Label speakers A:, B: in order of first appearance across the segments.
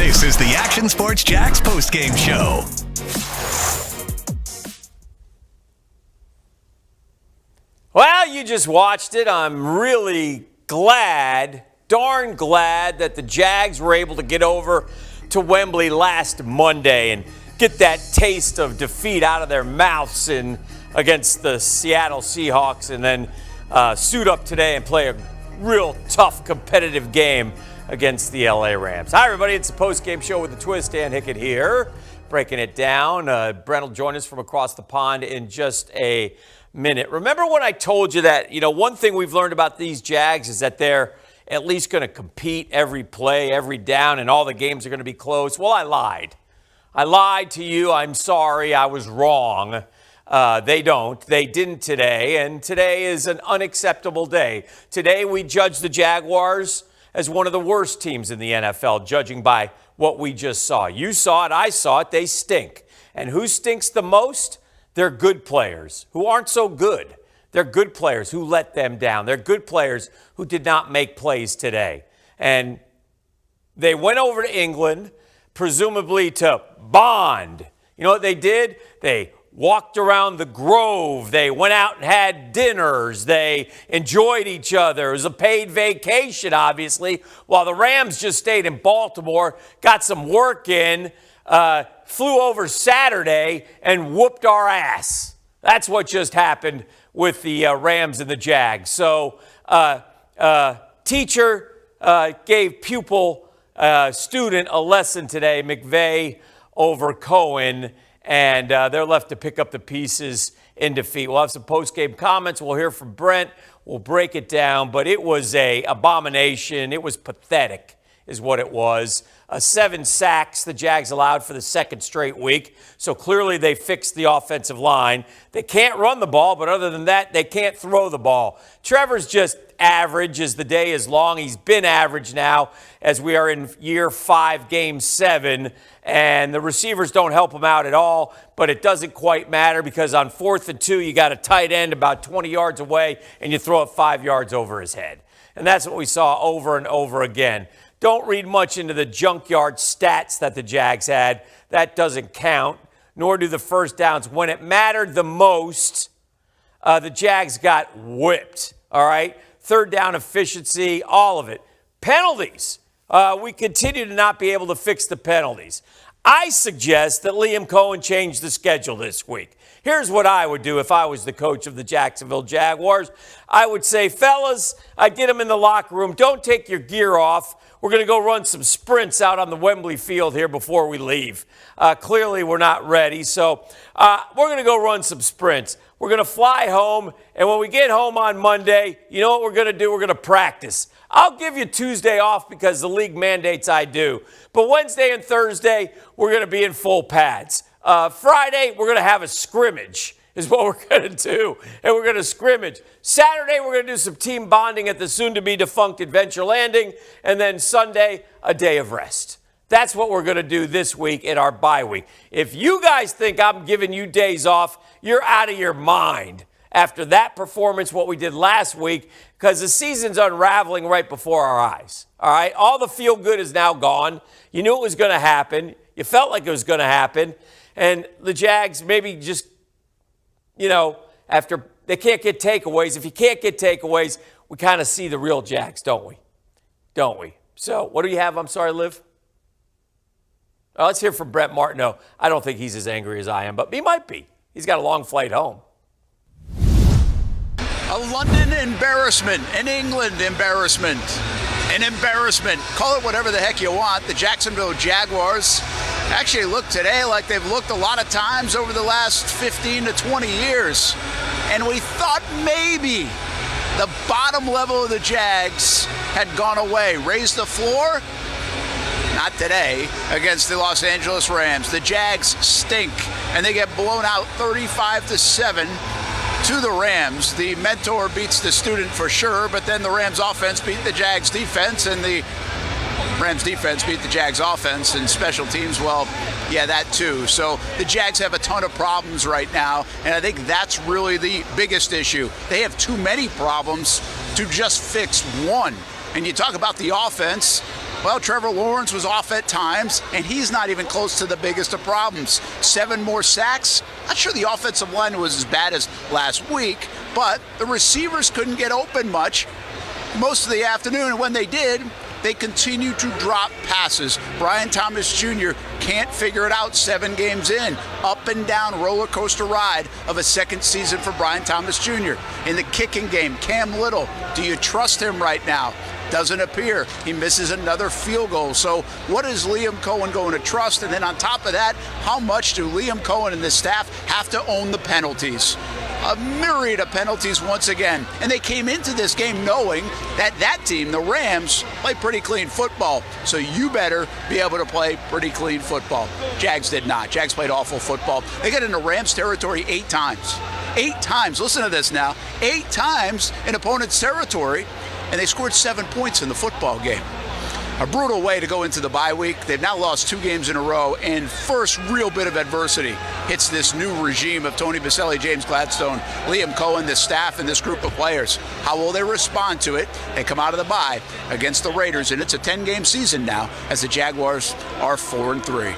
A: This is the Action Sports Jags postgame show.
B: Well, you just watched it. I'm really glad, darn glad, that the Jags were able to get over to Wembley last Monday and get that taste of defeat out of their mouths against the Seattle Seahawks, and then suit up today and play a real tough competitive game against the LA Rams. Hi, everybody. It's the postgame show with the twist. Dan Hickett here, breaking it down. Brent will join us from across the pond in just a minute. Remember when I told you that, one thing we've learned about these Jags is that they're at least going to compete every play, every down, and all the games are going to be close? Well, I lied. I lied to you. I'm sorry. I was wrong. They didn't today, and today is an unacceptable day. Today we judge the Jaguars as one of the worst teams in the NFL, judging by what we just saw. You saw it, I saw it, they stink. And who stinks the most? They're good players who aren't so good. They're good players who let them down. They're good players who did not make plays today. And they went over to England, presumably to bond. You know what they did? They walked around the Grove. They went out and had dinners. They enjoyed each other. It was a paid vacation, obviously, while the Rams just stayed in Baltimore, got some work in, flew over Saturday, and whooped our ass. That's what just happened with the Rams and the Jags. So teacher gave pupil, student a lesson today, McVay over Cohen, and they're left to pick up the pieces in defeat. We'll have some post-game comments. We'll hear from Brent. We'll break it down, but it was an abomination. It was pathetic is what it was. 7 sacks the Jags allowed for the second straight week, so clearly they fixed the offensive line. They can't run the ball, but other than that, they can't throw the ball. Trevor's just average as the day is long. He's been average now as we are in year 5, game 7, and the receivers don't help him out at all, but it doesn't quite matter because on 4th and 2, you got a tight end about 20 yards away, and you throw it 5 yards over his head. And that's what we saw over and over again. Don't read much into the junkyard stats that the Jags had. That doesn't count, nor do the first downs. When it mattered the most, the Jags got whipped, all right? Third down efficiency, all of it. Penalties. We continue to not be able to fix the penalties. I suggest that Liam Cohen change the schedule this week. Here's what I would do if I was the coach of the Jacksonville Jaguars. I would say, fellas, I'd get them in the locker room. Don't take your gear off. We're going to go run some sprints out on the Wembley field here before we leave. Clearly, we're not ready, so we're going to go run some sprints. We're going to fly home, and when we get home on Monday, you know what we're going to do? We're going to practice. I'll give you Tuesday off because the league mandates I do. But Wednesday and Thursday, we're going to be in full pads. Friday, we're going to have a scrimmage is what we're going to do, and we're going to scrimmage. Saturday, we're going to do some team bonding at the soon-to-be-defunct Adventure Landing, and then Sunday, a day of rest. That's what we're going to do this week in our bye week. If you guys think I'm giving you days off, you're out of your mind after that performance, what we did last week, because the season's unraveling right before our eyes. All right? All the feel-good is now gone. You knew it was going to happen. You felt like it was going to happen. And the Jags maybe just, after they can't get takeaways. If you can't get takeaways, we kind of see the real Jags, don't we? Don't we? So what do you have? I'm sorry, Liv? Oh, let's hear from Brett Martineau. I don't think he's as angry as I am, but he might be. He's got a long flight home.
C: A London embarrassment, an England embarrassment, an embarrassment. Call it whatever the heck you want. The Jacksonville Jaguars actually look today like they've looked a lot of times over the last 15 to 20 years. And we thought maybe the bottom level of the Jags had gone away. Raised the floor? Not today against the Los Angeles Rams. The Jags stink, and they get blown out 35-7 to the Rams. The mentor beats the student for sure, but then the Rams offense beat the Jags defense, and the Rams defense beat the Jags offense, and special teams, well, yeah, that too. So the Jags have a ton of problems right now, and I think that's really the biggest issue. They have too many problems to just fix one. And you talk about the offense, Well, Trevor Lawrence was off at times, and he's not even close to the biggest of problems. 7 more sacks. Not sure the offensive line was as bad as last week, but the receivers couldn't get open much most of the afternoon, and when they did, they continue to drop passes. Brian Thomas Jr. can't figure it out 7 games in. Up and down roller coaster ride of a second season for Brian Thomas Jr. In the kicking game, Cam Little, do you trust him right now? Doesn't appear. He misses another field goal. So what is Liam Cohen going to trust? And then on top of that, how much do Liam Cohen and the staff have to own the penalties? A myriad of penalties once again. And they came into this game knowing that that team, the Rams, play pretty clean football. So you better be able to play pretty clean football. Jags did not. Jags played awful football. They got into Rams territory 8 times. 8 times. Listen to this now. 8 times in opponent's territory. And they scored 7 points in the football game. A brutal way to go into the bye week. They've now lost 2 games in a row, and first real bit of adversity hits this new regime of Tony Baselli, James Gladstone, Liam Cohen, this staff, and this group of players. How will they respond to it? They come out of the bye against the Raiders, and it's a 10-game season now as the Jaguars are 4-3.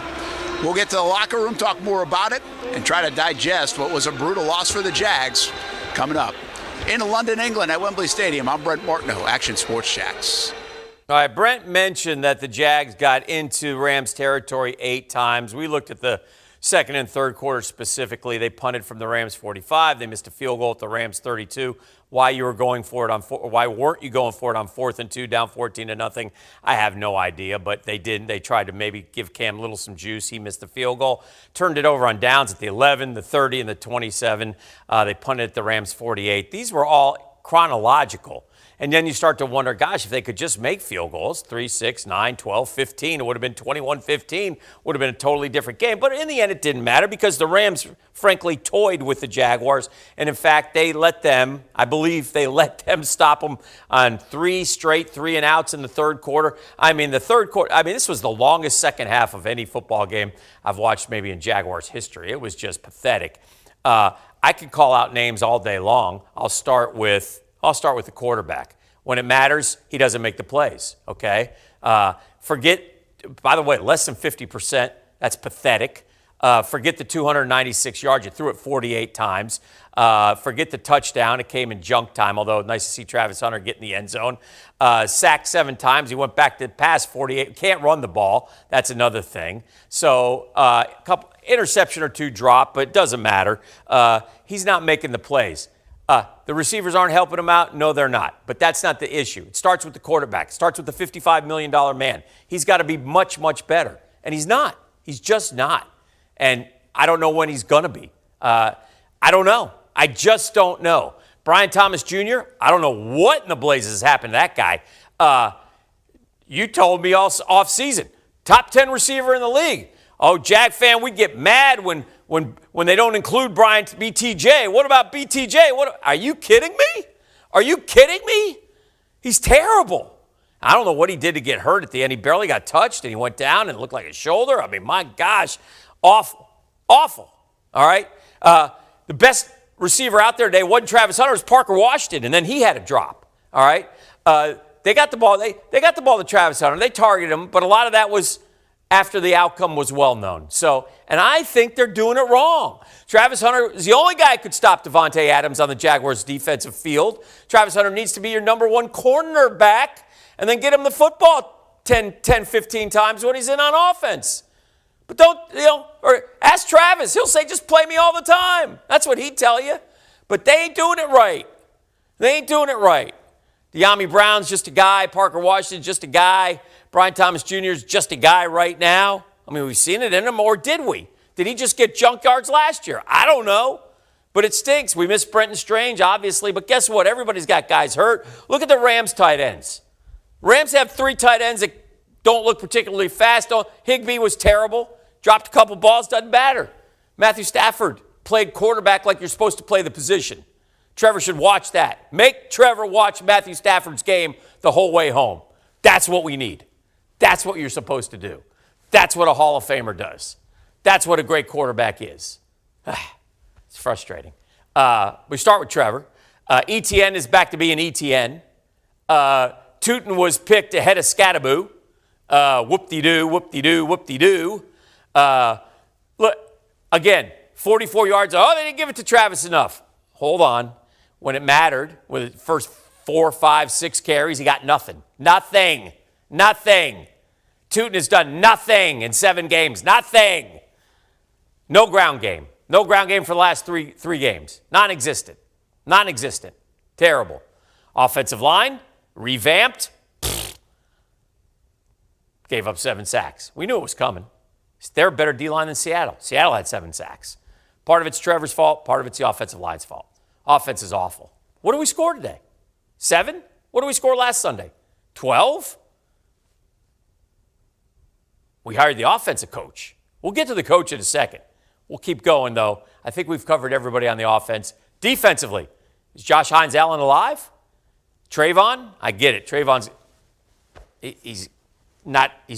C: We'll get to the locker room, talk more about it, and try to digest what was a brutal loss for the Jags coming up. In London, England, at Wembley Stadium, I'm Brent Martineau, Action Sports Jax.
B: All right, Brent mentioned that the Jags got into Rams territory 8 times. We looked at the second and third quarter specifically. They punted from the Rams 45. They missed a field goal at the Rams 32. Why you were going for it why weren't you going for it on 4th and 2, down 14-0? I have no idea, but they didn't. They tried to maybe give Cam Little some juice. He missed the field goal. Turned it over on downs at the 11, the 30, and the 27. They punted at the Rams 48. These were all chronological. And then you start to wonder, gosh, if they could just make field goals, 3, 6, 9, 12, 15, it would have been 21-15, would have been a totally different game. But in the end, it didn't matter because the Rams, frankly, toyed with the Jaguars. And in fact, I believe they let them stop them on 3 straight 3-and-outs in the third quarter. This was the longest second half of any football game I've watched maybe in Jaguars history. It was just pathetic. I could call out names all day long. I'll start with the quarterback. When it matters, he doesn't make the plays, okay? By the way, less than 50%, that's pathetic. Forget the 296 yards. You threw it 48 times. Forget the touchdown. It came in junk time, although nice to see Travis Hunter get in the end zone. Sacked 7 times. He went back to pass 48. Can't run the ball. That's another thing. So a couple interception or 2 drop, but it doesn't matter. He's not making the plays. The receivers aren't helping him out? No, they're not. But that's not the issue. It starts with the quarterback. It starts with the $55 million man. He's got to be much, much better. And he's not. He's just not. And I don't know when he's going to be. I don't know. I just don't know. Brian Thomas Jr., I don't know what in the blazes happened to that guy. You told me off season, top 10 receiver in the league. Oh, Jag fan, we get mad when they don't include BTJ. What about BTJ? Are you kidding me? Are you kidding me? He's terrible. I don't know what he did to get hurt at the end. He barely got touched, and he went down and it looked like a shoulder. I mean, my gosh, awful. Awful. All right? The best receiver out there today wasn't Travis Hunter, it was Parker Washington, and then he had a drop. All right? They got the ball. They got the ball to Travis Hunter. They targeted him, but a lot of that was after the outcome was well known. And I think they're doing it wrong. Travis Hunter is the only guy who could stop Devontae Adams on the Jaguars' defensive field. Travis Hunter needs to be your number 1 cornerback and then get him the football 10, 15 times when he's in on offense. But or ask Travis. He'll say, just play me all the time. That's what he'd tell you. But they ain't doing it right. They ain't doing it right. De'Ami Brown's just a guy. Parker Washington's just a guy. Brian Thomas Jr. is just a guy right now. I mean, we've seen it in him, or did we? Did he just get junk yards last year? I don't know. But it stinks. We missed Brenton Strange, obviously. But guess what? Everybody's got guys hurt. Look at the Rams tight ends. Rams have 3 tight ends that don't look particularly fast. Higbee was terrible. Dropped a couple balls. Doesn't matter. Matthew Stafford played quarterback like you're supposed to play the position. Trevor should watch that. Make Trevor watch Matthew Stafford's game the whole way home. That's what we need. That's what you're supposed to do. That's what a Hall of Famer does. That's what a great quarterback is. It's frustrating. We start with Trevor. ETN is back to being ETN. Tootin was picked ahead of Scattaboo. Whoop-de-doo, whoop-de-doo, whoop-de-doo. Look, again, 44 yards. Oh, they didn't give it to Travis enough. Hold on. When it mattered, with the first 4, 5, 6 carries, he got nothing. Nothing. Tootin has done nothing in 7 games. Nothing. No ground game. No ground game for the last three games. Non-existent. Terrible. Offensive line, revamped. Gave up 7 sacks. We knew it was coming. They're a better D-line than Seattle. Seattle had 7 sacks. Part of it's Trevor's fault. Part of it's the offensive line's fault. Offense is awful. What did we score today? 7? What did we score last Sunday? 12? We hired the offensive coach. We'll get to the coach in a second. We'll keep going, though. I think we've covered everybody on the offense. Defensively, is Josh Hines-Allen alive? Trayvon? I get it. Trayvon's he's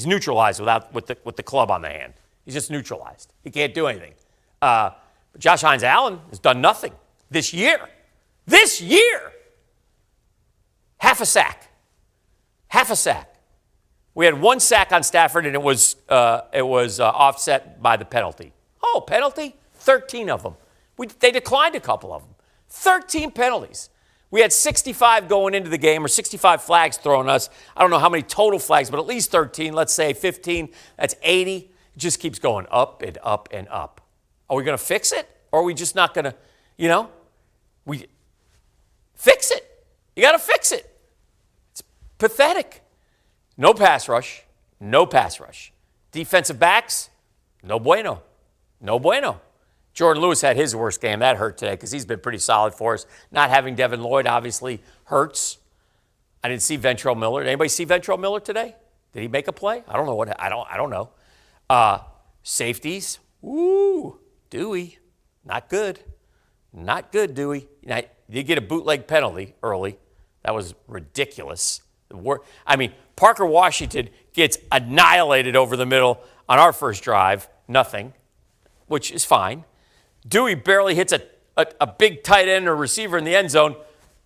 B: neutralized with the club on the hand. He's just neutralized. He can't do anything. But Josh Hines-Allen has done nothing this year. This year! Half a sack. We had 1 sack on Stafford, and it was offset by the penalty. Oh, penalty? 13 of them. They declined a couple of them. 13 penalties. We had 65 going into the game, or 65 flags thrown us. I don't know how many total flags, but at least 13. Let's say 15. That's 80. It just keeps going up and up and up. Are we going to fix it, or are we just not going to, we fix it? You got to fix it. It's pathetic. No pass rush. Defensive backs, no bueno. Jordan Lewis had his worst game. That hurt today because he's been pretty solid for us. Not having Devin Lloyd obviously hurts. I didn't see Ventrell Miller. Did anybody see Ventrell Miller today? Did he make a play? I don't know. I don't know. Safeties. Ooh, Dewey. Not good, Dewey. Now, you get a bootleg penalty early. That was ridiculous. Parker Washington gets annihilated over the middle on our first drive. Nothing, which is fine. Dewey barely hits a big tight end or receiver in the end zone.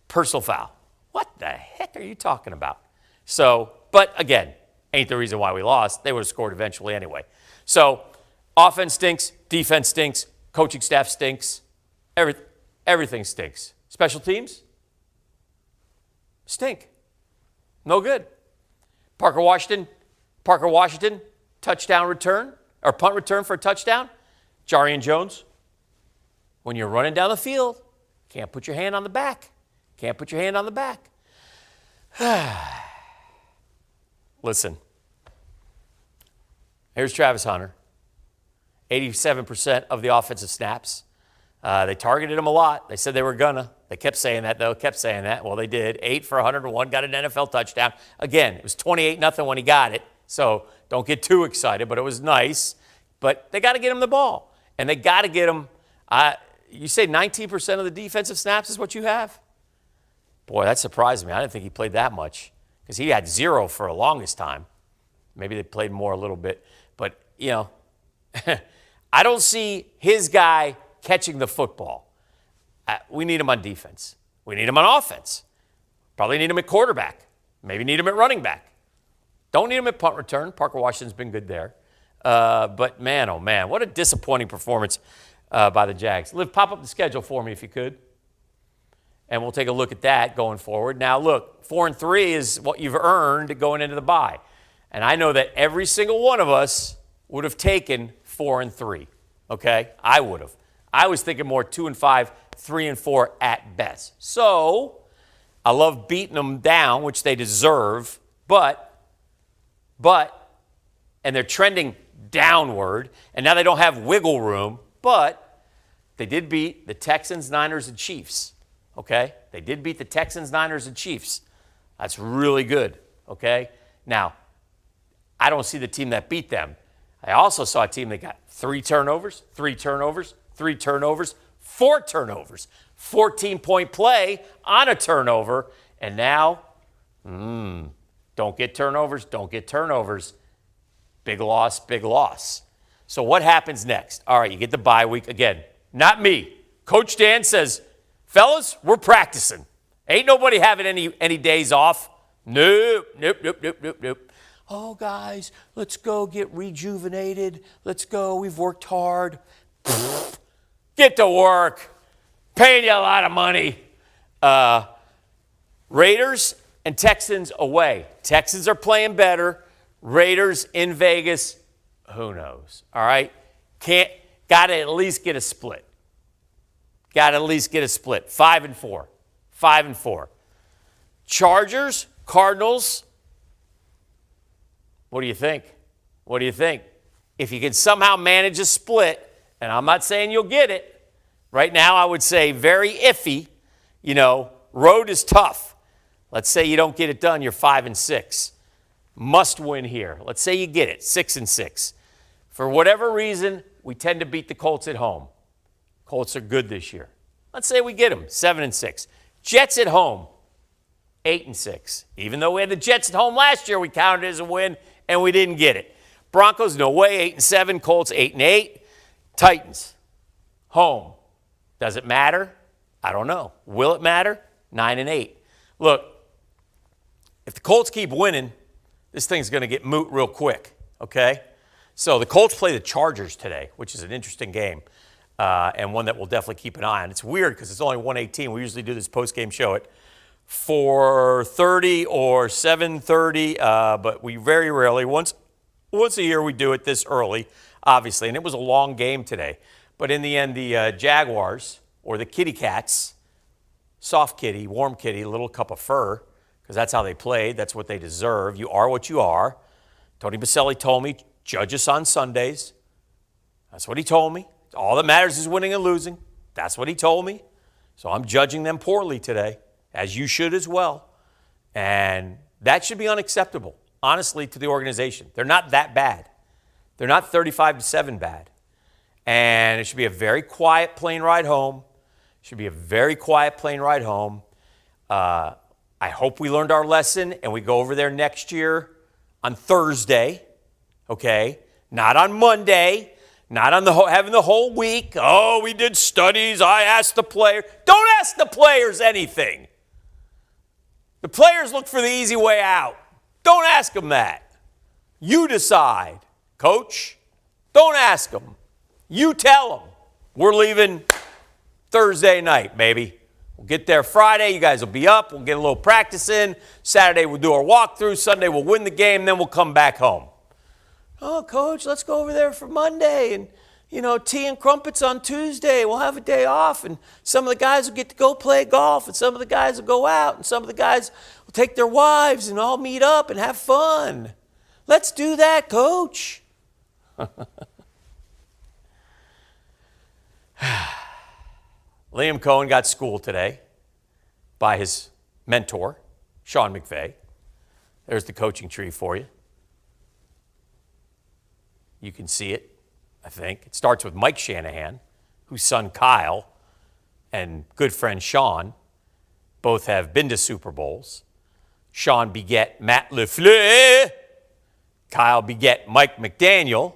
B: Personal foul. What the heck are you talking about? So, but again, ain't the reason why we lost. They would have scored eventually anyway. So, offense stinks, defense stinks, coaching staff stinks, everything stinks. Special teams? Stink. No good. Parker Washington, touchdown return, or punt return for a touchdown. Jarian Jones, when you're running down the field, can't put your hand on the back. Listen, here's Travis Hunter. 87% of the offensive snaps. They targeted him a lot. They said they were gonna. They kept saying that, though. Well, they did. 8 for 101, got an NFL touchdown. Again, it was 28-0 when he got it, so don't get too excited, but it was nice. But they got to get him the ball, and they got to get him. You say 19% of the defensive snaps is what you have? Boy, that surprised me. I didn't think he played that much because he had 0 for the longest time. Maybe they played more a little bit. But, I don't see his guy catching the football. We need him on defense. We need him on offense. Probably need him at quarterback. Maybe need him at running back. Don't need him at punt return. Parker Washington's been good there. But man, oh man, what a disappointing performance by the Jags. Liv, pop up the schedule for me if you could. And we'll take a look at that going forward. Now look, 4-3 is what you've earned going into the bye. And I know that every single one of us would have taken 4-3. Okay? I would have. I was thinking more 2-5, 3-4 at best. So I love beating them down, which they deserve, but, and they're trending downward, and now they don't have wiggle room, but they did beat the Texans, Niners, and Chiefs. Okay? They did beat the Texans, Niners, and Chiefs. That's really good. Okay? Now, I don't see the team that beat them. I also saw a team that got 3 turnovers, 4 turnovers, 14-point play on a turnover, and now, don't get turnovers. Big loss. So what happens next? All right, you get the bye week. Again, not me. Coach Dan says, fellas, we're practicing. Ain't nobody having any days off. Nope. oh, guys, let's go get rejuvenated. Let's go. We've worked hard. Get to work. Paying you a lot of money. Raiders and Texans away. Texans are playing better. Raiders in Vegas, who knows? All right? Got to at least get a split. Got to at least get a split. 5-4. 5-4. Chargers, Cardinals. What do you think? What do you think? If you can somehow manage a split, and I'm not saying you'll get it, right now I would say very iffy. You know, road is tough. Let's say you don't get it done, you're 5-6. Must win here. Let's say you get it, 6-6. For whatever reason, we tend to beat the Colts at home. Colts are good this year. Let's say we get them, 7-6. Jets at home, 8-6. Even though we had the Jets at home last year, we counted it as a win, and we didn't get it. Broncos, no way, 8-7. Colts, 8-8. Titans, home. Does it matter? I don't know. Will it matter? 9-8. Look, if the Colts keep winning, this thing's going to get moot real quick, okay? So the Colts play the Chargers today, which is an interesting game and one that we'll definitely keep an eye on. It's weird because it's only 1:18. We usually do this post-game show at 4:30 or 7:30, but we very rarely, once a year, we do it this early, obviously. And it was a long game today. But in the end, the Jaguars, or the Kitty Cats, soft kitty, warm kitty, little cup of fur, because that's how they played. That's what they deserve. You are what you are. Tony Baselli told me, judge us on Sundays. That's what he told me. All that matters is winning and losing. That's what he told me. So I'm judging them poorly today, as you should as well. And that should be unacceptable, honestly, to the organization. They're not that bad. They're not 35-7 bad. And it should be a very quiet plane ride home. Should be a very quiet plane ride home. I hope we learned our lesson and we go over there next year on Thursday, okay? Not on Monday, not on having the whole week. Oh, we did studies. I asked the player. Don't ask the players anything. The players look for the easy way out. Don't ask them that. You decide. Coach, don't ask them. You tell them. We're leaving Thursday night, baby. We'll get there Friday. You guys will be up. We'll get a little practice in. Saturday, we'll do our walkthrough. Sunday, we'll win the game. Then we'll come back home. Oh, Coach, let's go over there for Monday. And, you know, tea and crumpets on Tuesday. We'll have a day off. And some of the guys will get to go play golf. And some of the guys will go out. And some of the guys will take their wives and all meet up and have fun. Let's do that, Coach. Liam Cohen got schooled today by his mentor, Sean McVay. There's the coaching tree for you. You can see it, I think. It starts with Mike Shanahan, whose son Kyle and good friend Sean both have been to Super Bowls. Sean beget Matt LaFleur. Kyle beget Mike McDaniel.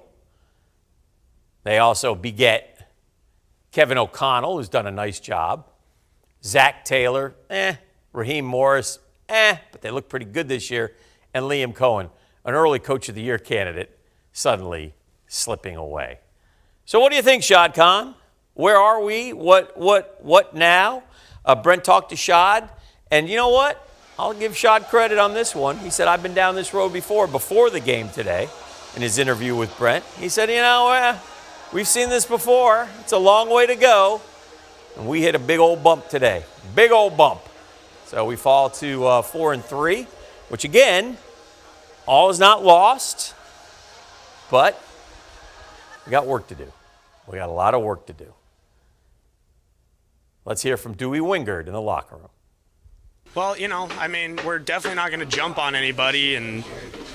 B: They also beget Kevin O'Connell, who's done a nice job. Zach Taylor, Raheem Morris, but they look pretty good this year. And Liam Cohen, an early Coach of the Year candidate, suddenly slipping away. So what do you think, Shad Khan? Where are we? What now? Brent talked to Shad, and you know what? I'll give Shad credit on this one. He said, I've been down this road before the game today, in his interview with Brent. He said, you know, we've seen this before. It's a long way to go. And we hit a big old bump today. Big old bump. So we fall to 4-3, which again, all is not lost. But we got work to do. We got a lot of work to do. Let's hear from Dewey Wingard in the locker room.
D: Well, you know, I mean, we're definitely not going to jump on anybody, and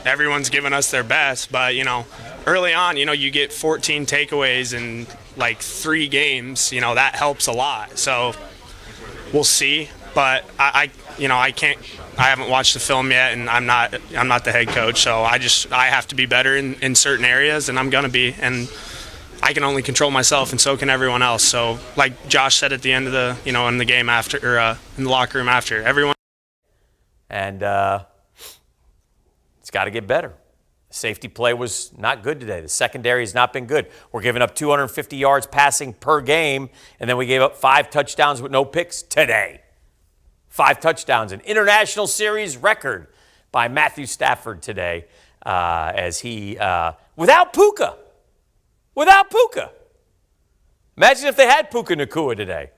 D: everyone's giving us their best. But, you know, early on, you know, you get 14 takeaways in like 3 games. You know, that helps a lot. So we'll see. But I haven't watched the film yet, and I'm not the head coach. So I have to be better in certain areas, and I'm going to be. And I can only control myself, and so can everyone else. So, like Josh said at the end of the, you know, in the game after, or in the locker room after, everyone.
B: And it's got to get better. Safety play was not good today. The secondary has not been good. We're giving up 250 yards passing per game, and then we gave up 5 touchdowns with no picks today. 5 touchdowns, an international series record by Matthew Stafford today as he, without Puka. Without Puka. Imagine if they had Puka Nacua today.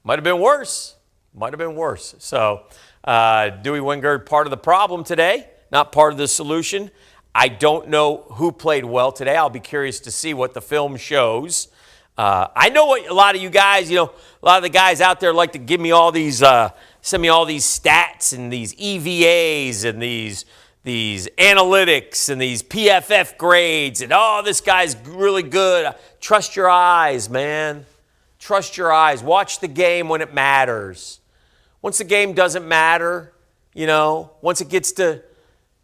B: Might have been worse. Might have been worse. So Dewey Wingard, part of the problem today, not part of the solution. I don't know who played well today. I'll be curious to see what the film shows. I know what a lot of you guys, a lot of the guys out there like to give me all these, send me all these stats and these EVAs and these analytics and these PFF grades and, oh, this guy's really good. Trust your eyes, man. Trust your eyes. Watch the game when it matters. Once the game doesn't matter, once it gets to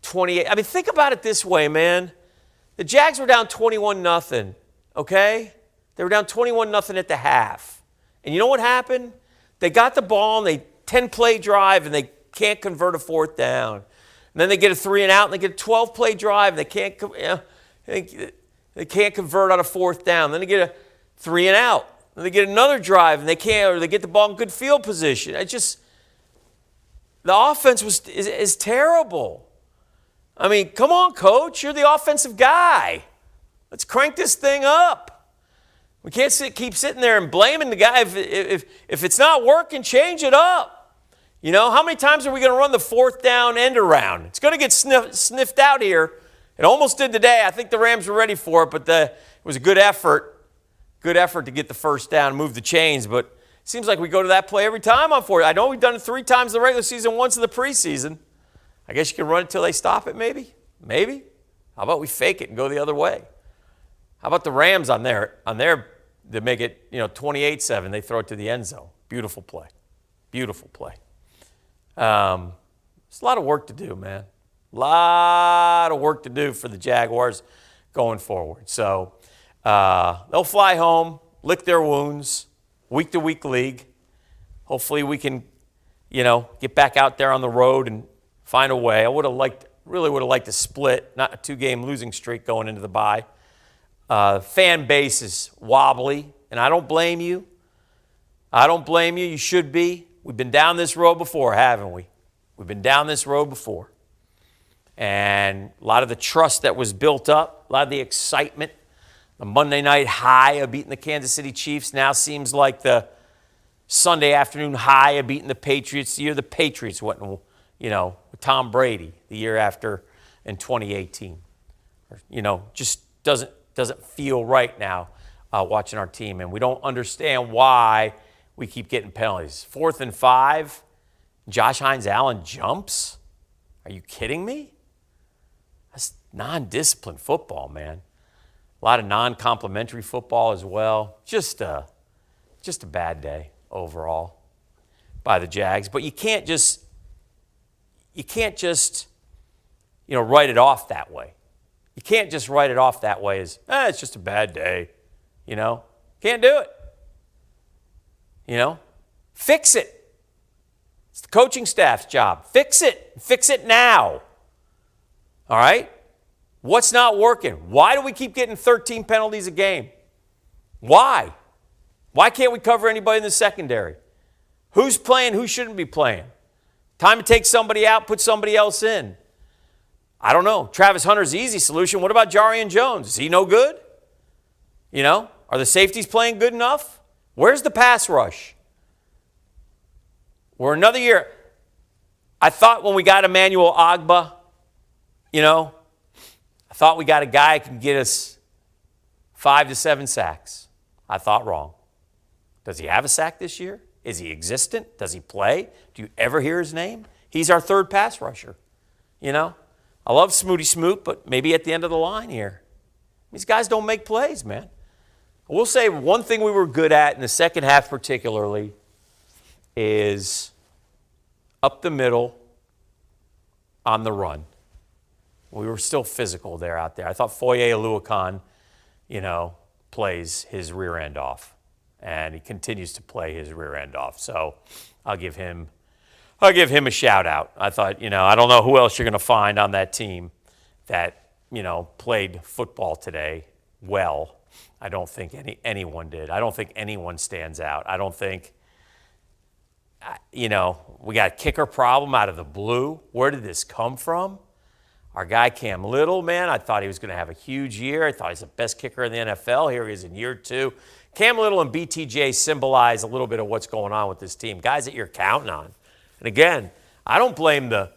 B: 28. I mean, think about it this way, man. The Jags were down 21-0, okay? They were down 21-0 at the half. And you know what happened? They got the ball, and they 10-play drive, and they can't convert a 4th down. And then they get a 3-and-out, and they get a 12-play drive, and they can't convert on a 4th down. Then they get a 3-and-out. Then they get another drive, and they can't, or they get the ball in good field position. The offense is terrible. I mean, come on, coach. You're the offensive guy. Let's crank this thing up. We can't keep sitting there and blaming the guy. If it's not working, change it up. How many times are we going to run the 4th down end around? It's going to get sniffed out here. It almost did today. I think the Rams were ready for it, but it was a good effort. Good effort to get the 1st down and move the chains, but it seems like we go to that play every time on 4th. I know we've done it 3 times in the regular season, once in the preseason. I guess you can run it till they stop it, maybe? Maybe. How about we fake it and go the other way? How about the Rams on their to make it, 28-7, they throw it to the end zone. Beautiful play. Beautiful play. It's a lot of work to do, man. A lot of work to do for the Jaguars going forward. So they'll fly home, lick their wounds, week-to-week league. Hopefully we can, get back out there on the road and find a way. I really would have liked to split, not a 2-game losing streak going into the bye. Fan base is wobbly, and I don't blame you. I don't blame you. You should be. We've been down this road before, haven't we? We've been down this road before. And a lot of the trust that was built up, a lot of the excitement, the Monday night high of beating the Kansas City Chiefs now seems like the Sunday afternoon high of beating the Patriots. The year the Patriots went, with Tom Brady the year after in 2018. Just doesn't feel right now watching our team, and we don't understand why we keep getting penalties. 4th and 5, Josh Hines-Allen jumps? Are you kidding me? That's non-disciplined football, man. A lot of non-complimentary football as well. Just a bad day overall by the Jags. But you can't just write it off that way. You can't just write it off that way as, it's just a bad day. Can't do it. Fix it. It's the coaching staff's job. Fix it. Fix it now. All right? What's not working? Why do we keep getting 13 penalties a game? Why? Why can't we cover anybody in the secondary? Who's playing? Who shouldn't be playing? Time to take somebody out, put somebody else in. I don't know. Travis Hunter's the easy solution. What about Jarian Jones? Is he no good? Are the safeties playing good enough? Where's the pass rush? We're another year. I thought when we got Emmanuel Ogbah, I thought we got a guy who can get us 5 to 7 sacks. I thought wrong. Does he have a sack this year? Is he existent? Does he play? Do you ever hear his name? He's our 3rd pass rusher. I love Smooty Smoot, but maybe at the end of the line here. These guys don't make plays, man. I will say one thing we were good at in the second half particularly is up the middle on the run. We were still physical there out there. I thought Foye Oluokun, plays his rear end off. And he continues to play his rear end off. So I'll give him a shout out. I thought, I don't know who else you're going to find on that team. that, played football today well. I don't think anyone did. I don't think anyone stands out. I don't think, we got a kicker problem out of the blue. Where did this come from? Our guy Cam Little, man, I thought he was going to have a huge year. I thought he's the best kicker in the NFL. Here he is in year 2. Cam Little and BTJ symbolize a little bit of what's going on with this team, guys that you're counting on. And again, I don't blame the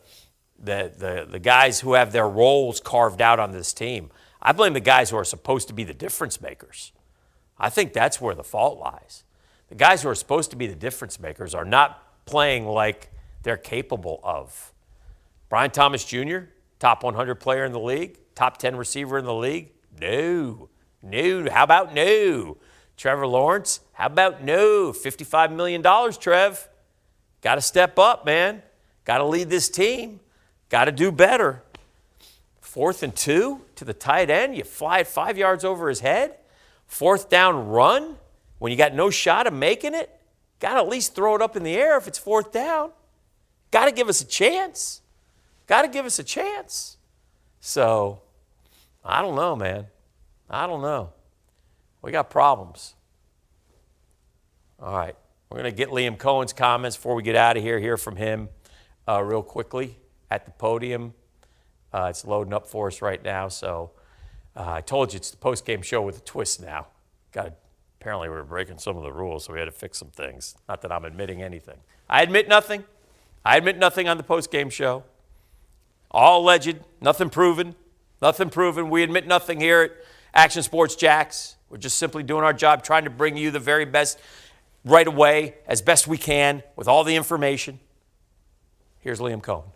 B: guys who have their roles carved out on this team. I blame the guys who are supposed to be the difference makers. I think that's where the fault lies. The guys who are supposed to be the difference makers are not playing like they're capable of. Brian Thomas Jr., top 100 player in the league, top 10 receiver in the league? No. How about no? Trevor Lawrence? How about no? $55 million, Trev. Got to step up, man. Got to lead this team. Got to do better. 4th and 2 to the tight end. You fly it 5 yards over his head. 4th down run when you got no shot of making it. Got to at least throw it up in the air if it's 4th down. Got to give us a chance. So, I don't know, man. I don't know. We got problems. All right. We're going to get Liam Cohen's comments before we get out of here, hear from him real quickly at the podium. It's loading up for us right now. So, I told you it's the post-game show with a twist now. Apparently, we were breaking some of the rules, so we had to fix some things. Not that I'm admitting anything. I admit nothing. On the post-game show. All alleged, nothing proven. We admit nothing here at Action Sports Jax. We're just simply doing our job, trying to bring you the very best right away, as best we can, with all the information. Here's Liam Cohen.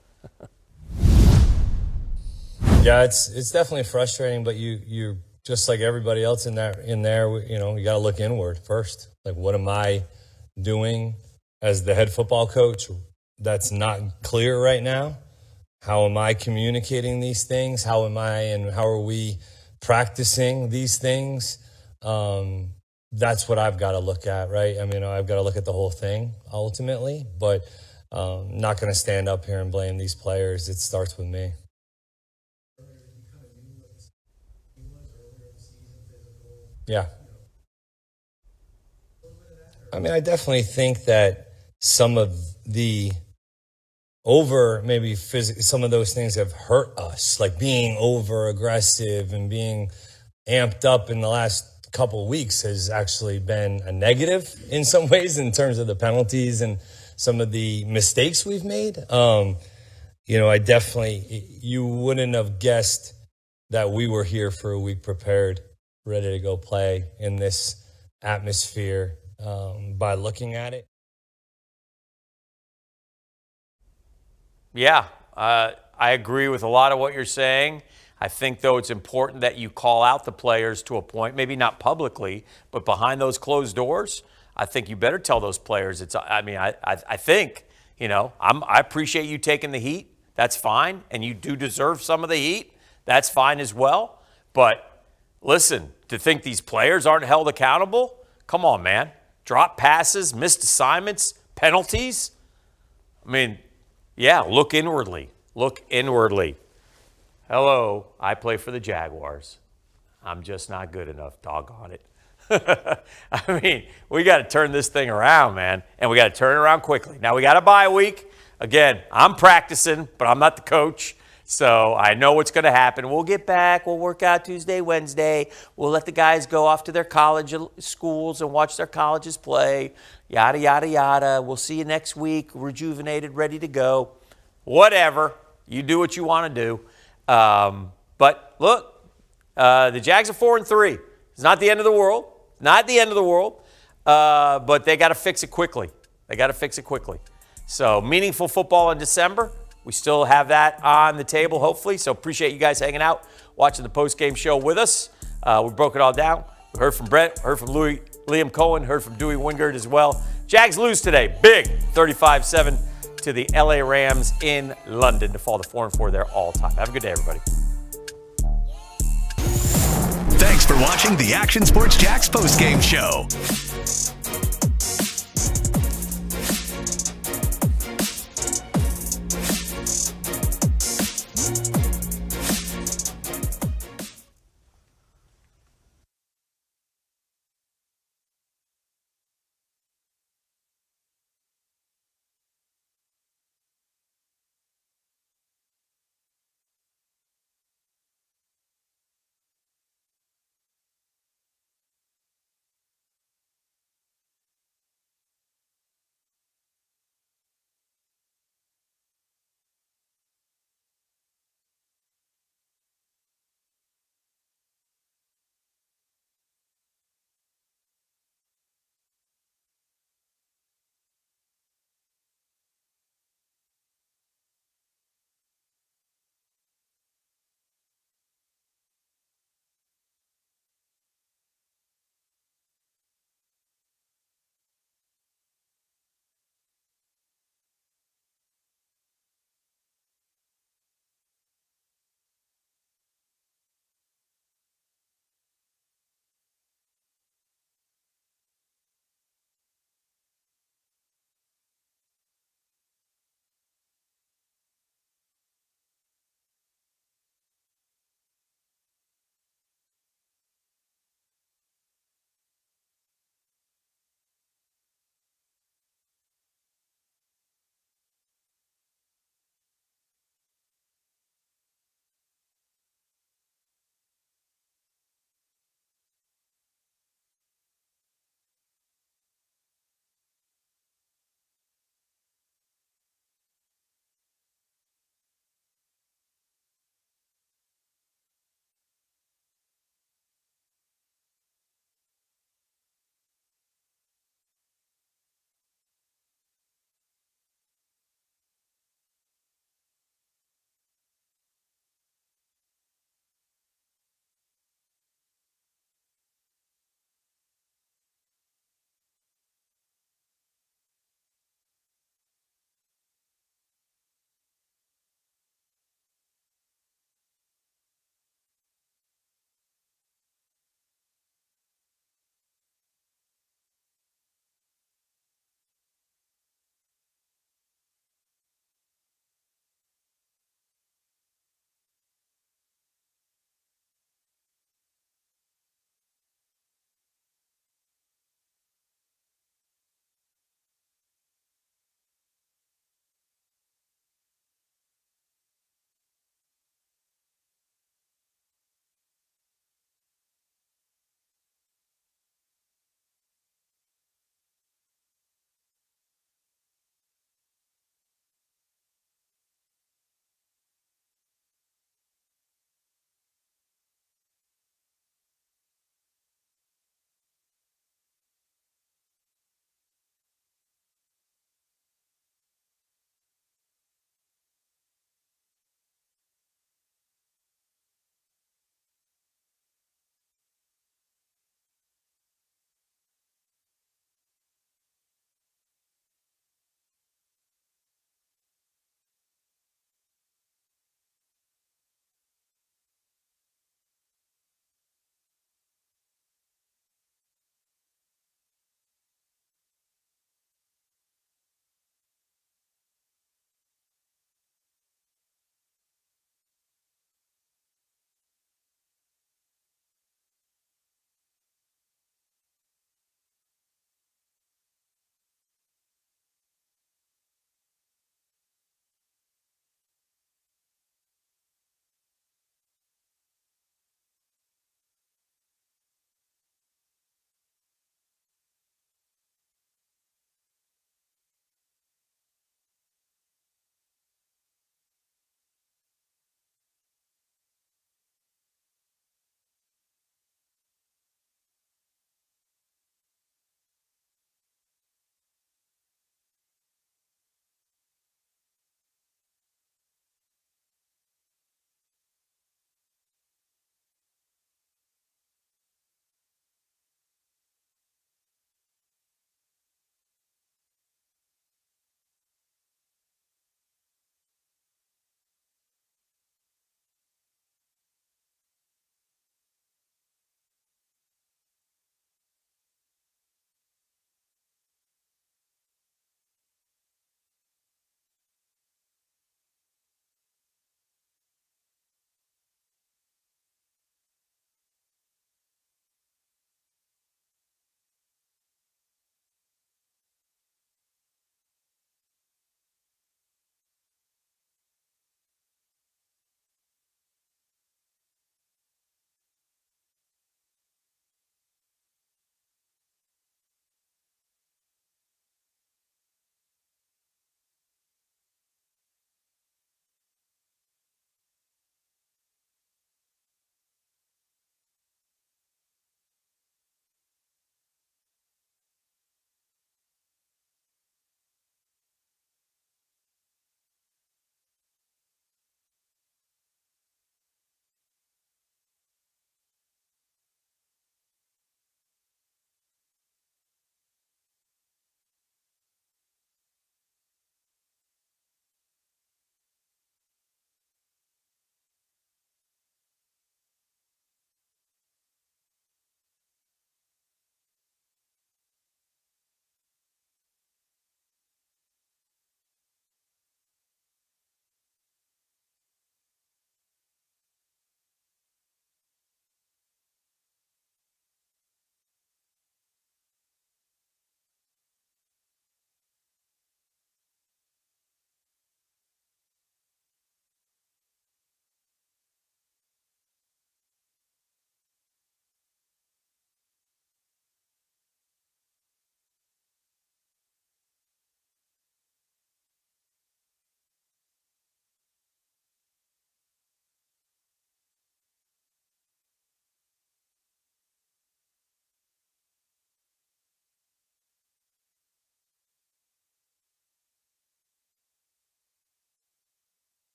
E: Yeah, it's definitely frustrating, but you just like everybody else in there, you got to look inward first. Like, what am I doing as the head football coach that's not clear right now? How am I communicating these things? How are we practicing these things? That's what I've got to look at, right? I mean, I've got to look at the whole thing ultimately, but not going to stand up here and blame these players. It starts with me. Yeah. I mean, I definitely think that some of the some of those things have hurt us, like being over aggressive and being amped up in the last couple of weeks has actually been a negative in some ways in terms of the penalties and some of the mistakes we've made. You wouldn't have guessed that we were here for a week prepared, ready to go play in this atmosphere by looking at it.
B: Yeah, I agree with a lot of what you're saying. I think, though, it's important that you call out the players to a point, maybe not publicly, but behind those closed doors. I think you better tell those players. I think, I appreciate you taking the heat. That's fine. And you do deserve some of the heat. That's fine as well. But listen, to think these players aren't held accountable? Come on, man. Drop passes, missed assignments, penalties. I mean, yeah, look inwardly. Hello, I play for the Jaguars. I'm just not good enough, doggone it. I mean, we got to turn this thing around, man, and we got to turn it around quickly. Now, we got a bye week. Again, I'm practicing, but I'm not the coach, so I know what's going to happen. We'll get back. We'll work out Tuesday, Wednesday. We'll let the guys go off to their college schools and watch their colleges play, yada, yada, yada. We'll see you next week, rejuvenated, ready to go. Whatever. You do what you want to do. But look, the Jags are 4-3. It's not the end of the world. But they got to fix it quickly. So meaningful football in December. We still have that on the table, hopefully. So appreciate you guys hanging out, watching the post-game show with us. We broke it all down. We heard from Brett, heard from Liam Cohen, heard from Dewey Wingard as well. Jags lose today, big, 35-7 to the LA Rams in London to fall to 4-4 there all time. Have a good day, everybody.
A: Thanks for watching the Action Sports Jax post-game show.